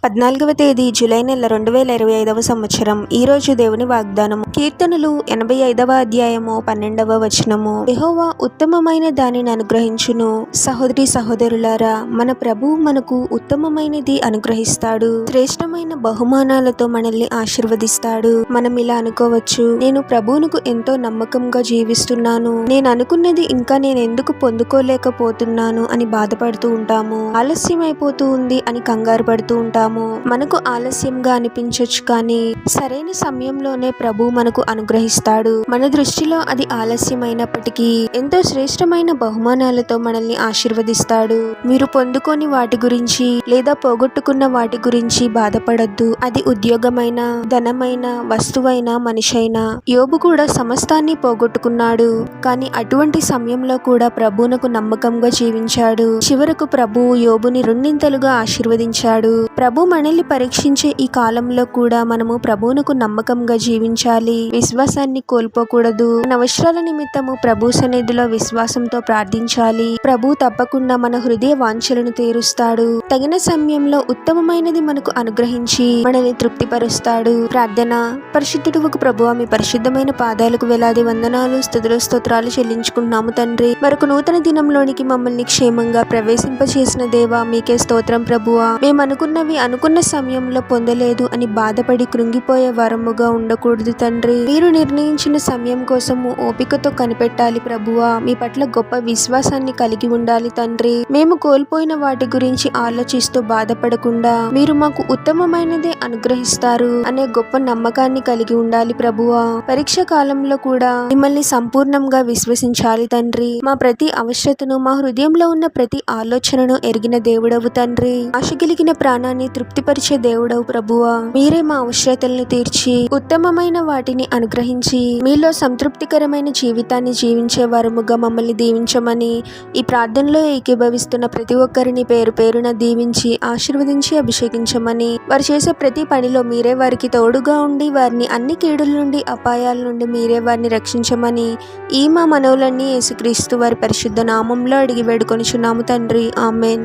14వ తేదీ జూలై నెల 2025వ సంవత్సరం. ఈ రోజు దేవుని వాగ్దానము. కీర్తనలు 85వ అధ్యాయము 12వ వచనము. యెహోవా ఉత్తమమైన దానిని అనుగ్రహించును. సహోదరి సహోదరులారా, మన ప్రభువు మనకు ఉత్తమమైనది అనుగ్రహిస్తాడు. శ్రేష్టమైన బహుమానాలతో మనల్ని ఆశీర్వదిస్తాడు. మనం ఇలా అనుకోవచ్చు, నేను ప్రభువునకు ఎంతో నమ్మకంగా జీవిస్తున్నాను, నేను అనుకున్నది ఇంకా నేను ఎందుకు పొందుకోలేకపోతున్నాను అని బాధపడుతూ ఉంటాము. ఆలస్యం అయిపోతూ ఉంది అని కంగారు పడుతూ ఉంటాము. మనకు ఆలస్యంగా అనిపించొచ్చు, కానీ సరైన సమయంలోనే ప్రభు మనకు అనుగ్రహిస్తాడు. మన దృష్టిలో అది ఆలస్యమైనప్పటికీ ఎంతో శ్రేష్టమైన బహుమానాలతో మనల్ని ఆశీర్వదిస్తాడు. మీరు పొందుకోని వాటి గురించి లేదా పోగొట్టుకున్న వాటి గురించి బాధపడద్దు. అది ఉద్యోగమైన, ధనమైన, వస్తువైన, మనిషైనా. యోబు కూడా సమస్తాన్ని పోగొట్టుకున్నాడు, కానీ అటువంటి సమయంలో కూడా ప్రభువునకు నమ్మకంగా జీవించాడు. చివరకు ప్రభువు యోబుని రెండింతలుగా ఆశీర్వదించాడు. ప్రభు మనల్ని పరీక్షించే ఈ కాలంలో కూడా మనము ప్రభువునకు నమ్మకంగా జీవించాలి. విశ్వాసాన్ని కోల్పోకూడదు. మన అవసరాల నిమిత్తము ప్రభు సన్నిధిలో విశ్వాసంతో ప్రార్థించాలి. ప్రభు తప్పకుండా మన హృదయ వాంఛలను తీరుస్తాడు. తగిన సమయంలో ఉత్తమమైనది మనకు అనుగ్రహించి మనల్ని తృప్తిపరుస్తాడు. ప్రార్థన. పరిశుద్ధుడువకు ప్రభువా, మీ పరిశుద్ధమైన పాదాలకు వేలాది వందనాలు, స్తుతులు, స్తోత్రాలు చెల్లించుకుంటున్నాము తండ్రి. మరొక నూతన దినంలోనికి మమ్మల్ని క్షేమంగా ప్రవేశింపచేసిన దేవా, మీకే స్తోత్రం ప్రభువా. మేము అనుకున్న సమయంలో పొందలేదు అని బాధపడి కృంగిపోయే వారముగా ఉండకూడదు తండ్రి. మీరు నిర్ణయించిన సమయం కోసము ఓపికతో కనిపెట్టాలి ప్రభువా. మీ పట్ల గొప్ప విశ్వాసాన్ని కలిగి ఉండాలి తండ్రి. మేము కోల్పోయిన వాటి గురించి ఆలోచిస్తూ బాధపడకుండా మీరు మాకు ఉత్తమమైనదే అనుగ్రహిస్తారు అనే గొప్ప నమ్మకాన్ని కలిగి ఉండాలి ప్రభువా. పరీక్ష కాలంలో కూడా మిమ్మల్ని సంపూర్ణంగా విశ్వసించాలి తండ్రి. మా ప్రతి అవసరతను, మా హృదయంలో ఉన్న ప్రతి ఆలోచనను ఎరిగిన దేవుడవు తండ్రి. ఆశ కలిగిన ప్రాణాన్ని తృప్తిపరిచే దేవుడవు ప్రభువా. మీరే మా అవసరతలను తీర్చి ఉత్తమమైన వాటిని అనుగ్రహించి మీలో సంతృప్తికరమైన జీవితాన్ని జీవించే వారముగా మమ్మల్ని దీవించమని ఈ ప్రార్థనలో ఏకీభవిస్తున్న ప్రతి ఒక్కరిని పేరు పేరున దీవించి ఆశీర్వదించి అభిషేకించమని, వారు చేసే ప్రతి పనిలో మీరే వారికి తోడుగా ఉండి వారిని అన్ని కీడుల నుండి, అపాయాల నుండి మీరే వారిని రక్షించమని ఈ మా మనవులన్నీ యేసుక్రీస్తు వారి పరిశుద్ధ నామంలో అడిగి వేడుకొనుచున్నాము తండ్రి. ఆమెన్.